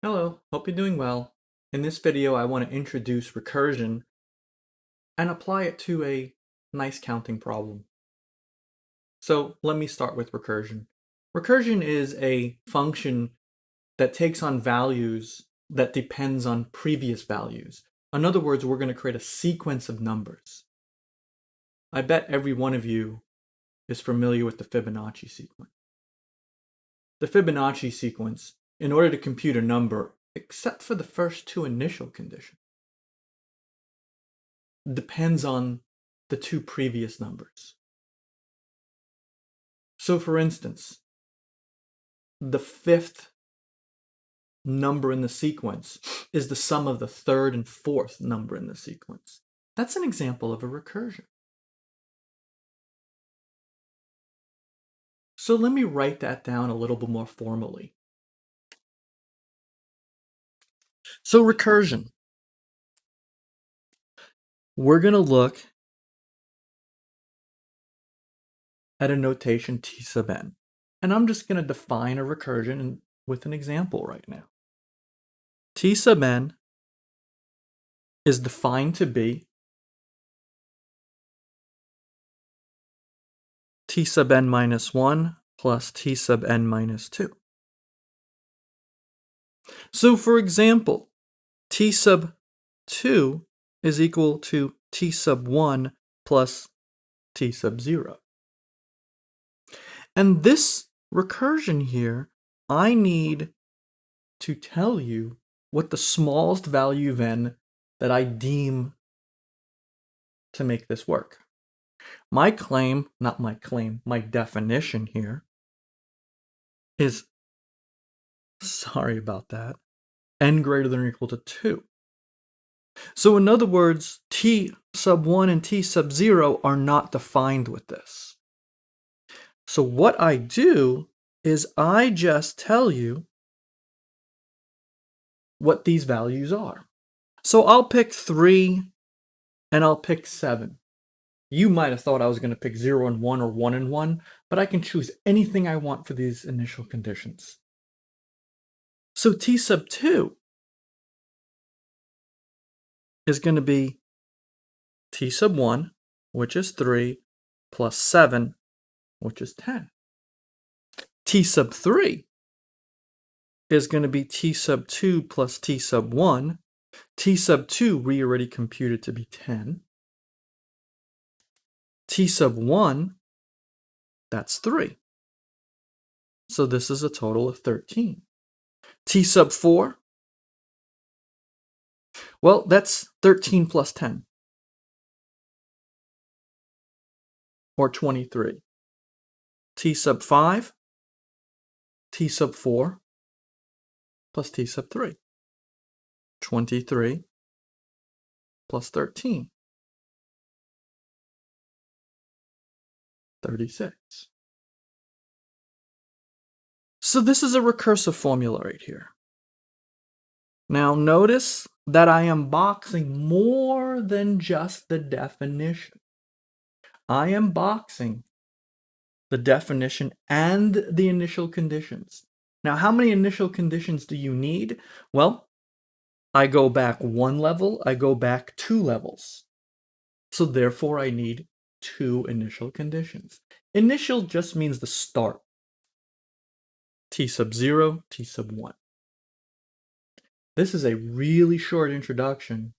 Hello, hope you're doing well. In this video, I want to introduce recursion and apply it to a nice counting problem. So let me start with recursion. Recursion is a function that takes on values that depends on previous values. In other words, we're going to create a sequence of numbers. I bet every one of you is familiar with the Fibonacci sequence. The Fibonacci sequence, in order to compute a number, except for the first two initial conditions, depends on the two previous numbers. So for instance, the fifth number in the sequence is the sum of the third and fourth number in the sequence. That's an example of a recursion. So let me write that down a little bit more formally. So recursion. We're going to look at a notation T sub n. And I'm just going to define a recursion with an example right now. T sub n is defined to be T sub n minus 1 plus T sub n minus 2. So for example, T sub 2 is equal to T sub 1 plus T sub 0. And this recursion here, I need to tell you what the smallest value of n that I deem to make this work. My definition here is, sorry about that, n greater than or equal to 2. So in other words, T sub 1 and T sub 0 are not defined with this. So what I do is I just tell you what these values are. So I'll pick 3 and I'll pick 7. You might have thought I was going to pick 0 and 1 or 1 and 1, but I can choose anything I want for these initial conditions. So T sub 2 is going to be T sub 1, which is 3, plus 7, which is 10. T sub 3 is going to be T sub 2 plus T sub 1. T sub 2 we already computed to be 10. T sub 1, that's 3. So this is a total of 13. T sub 4, well, that's 13 plus 10, or 23. T sub 5, T sub 4, plus T sub 3. 23 plus 13. 36. So this is a recursive formula right here. Now notice that I am boxing more than just the definition. I am boxing the definition and the initial conditions. Now, how many initial conditions do you need? Well, I go back one level, I go back 2 levels. So therefore, I need 2 initial conditions. Initial just means the start. T sub 0, T sub 1. This is a really short introduction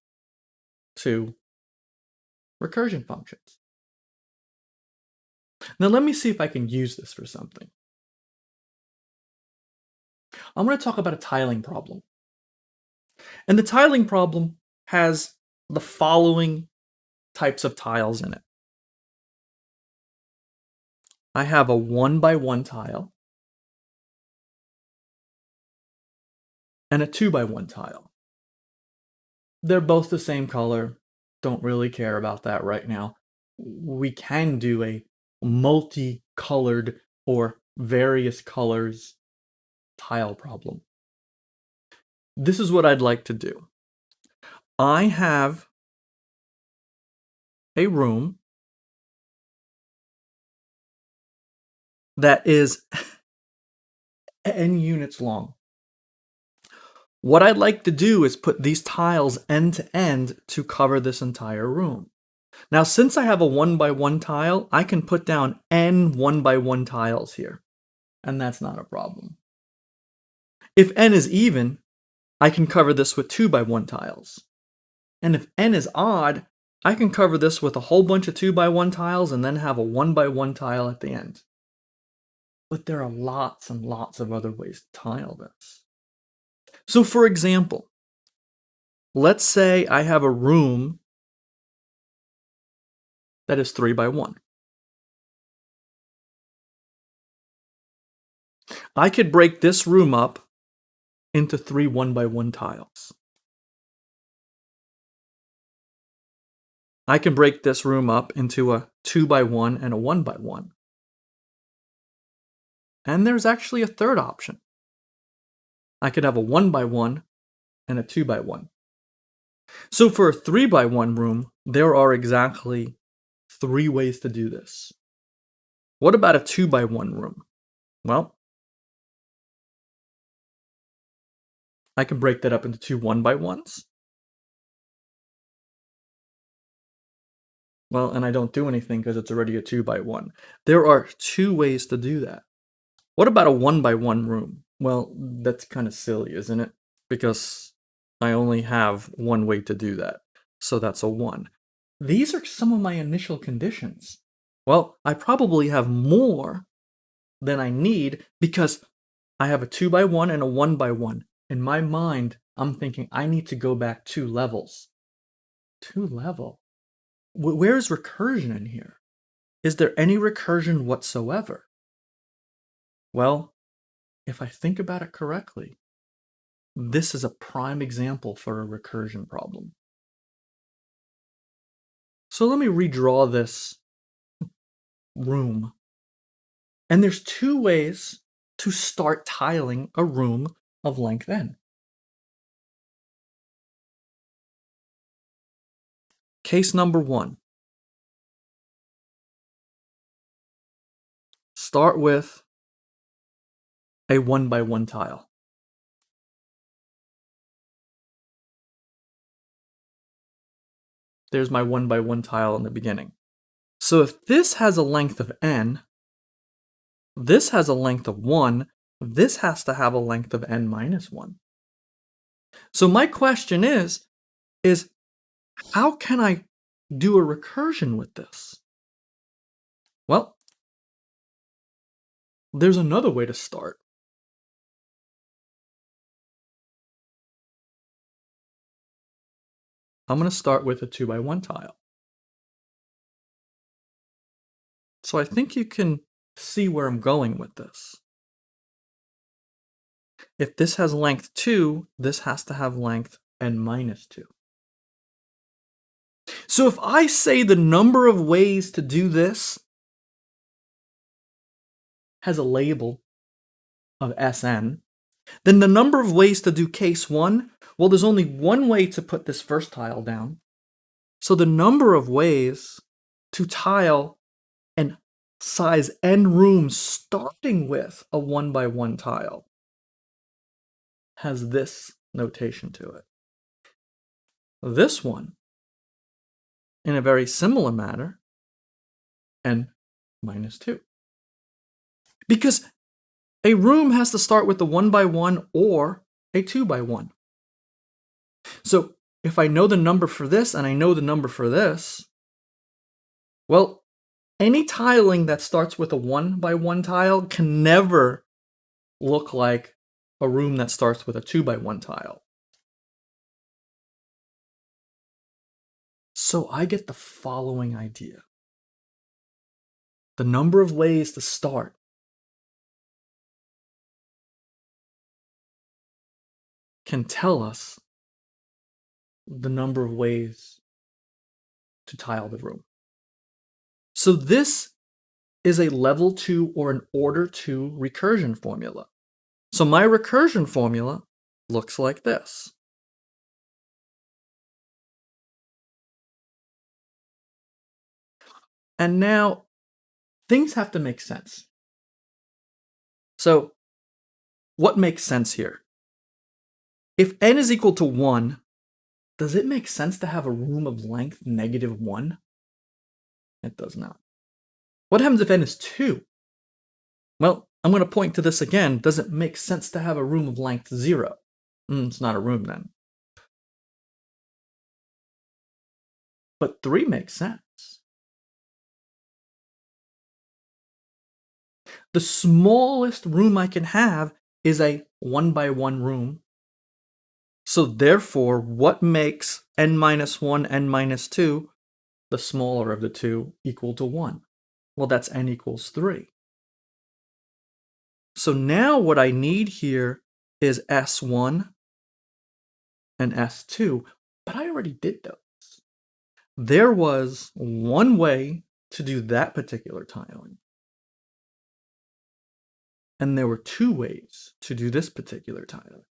to recursion functions. Now let me see if I can use this for something. I'm going to talk about a tiling problem. And the tiling problem has the following types of tiles in it. I have a 1x1 tile and a 2x1 tile. They're both the same color. Don't really care about that right now. We can do a multicolored or various colors tile problem. This is what I'd like to do. I have a room that is n units long. What I'd like to do is put these tiles end to end to cover this entire room. Now, since I have a 1x1 tile, I can put down n 1x1 tiles here, and that's not a problem. If n is even, I can cover this with 2x1 tiles. And if n is odd, I can cover this with a whole bunch of 2x1 tiles and then have a 1x1 tile at the end. But there are lots and lots of other ways to tile this. So for example, let's say I have a room that is 3x1. I could break this room up into 3 1x1 tiles. I can break this room up into a 2x1 and a 1x1. And there's actually a third option. I could have a 1x1 and a 2x1. So for a 3x1 room, there are exactly 3 ways to do this. What about a 2x1 room? Well, I can break that up into 2 1x1s. Well, and I don't do anything because it's already a 2x1. There are 2 ways to do that. What about a 1x1 room? Well, that's kind of silly, isn't it? Because I only have one way to do that. So that's a 1. These are some of my initial conditions. Well, I probably have more than I need because I have a 2x1 and a 1x1. In my mind, I'm thinking I need to go back 2 levels. 2 level? Where is recursion in here? Is there any recursion whatsoever? Well, if I think about it correctly, this is a prime example for a recursion problem. So let me redraw this room. And there's 2 ways to start tiling a room of length n. Case number 1. Start with a 1x1 tile. There's my 1x1 tile in the beginning. So if this has a length of n, this has a length of 1, this has to have a length of n minus 1. So my question is how can I do a recursion with this? Well, there's another way to start. I'm going to start with a 2x1 tile. So I think you can see where I'm going with this. If this has length 2, this has to have length n minus 2. So if I say the number of ways to do this has a label of Sn, then the number of ways to do case 1, well, there's only one way to put this first tile down. So the number of ways to tile and size n rooms starting with a 1x1 tile has this notation to it. This one, in a very similar manner, n minus 2. Because a room has to start with the 1x1 or a 2x1. So if I know the number for this and I know the number for this, well, any tiling that starts with a 1x1 tile can never look like a room that starts with a 2x1 tile. So I get the following idea. The number of ways to start can tell us the number of ways to tile the room. So this is a level 2 or an order 2 recursion formula. So my recursion formula looks like this. And now things have to make sense. So what makes sense here? If n is equal to 1, does it make sense to have a room of length -1? It does not. What happens if n is 2? Well, I'm going to point to this again. Does it make sense to have a room of length 0? It's not a room then. But 3 makes sense. The smallest room I can have is a 1x1 room. So therefore, what makes n-1, n-2, the smaller of the two, equal to 1? Well, that's n equals 3. So now what I need here is S1 and S2, but I already did those. There was one way to do that particular tiling, and there were two ways to do this particular tiling.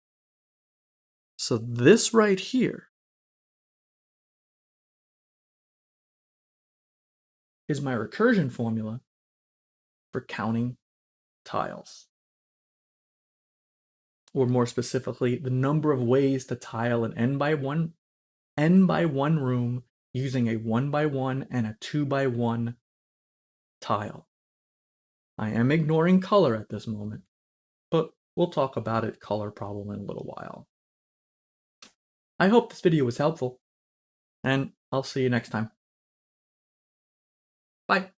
So this right here is my recursion formula for counting tiles. Or more specifically, the number of ways to tile an n by one room using a 1x1 and a 2x1 tile. I am ignoring color at this moment, but we'll talk about it color problem in a little while. I hope this video was helpful, and I'll see you next time. Bye.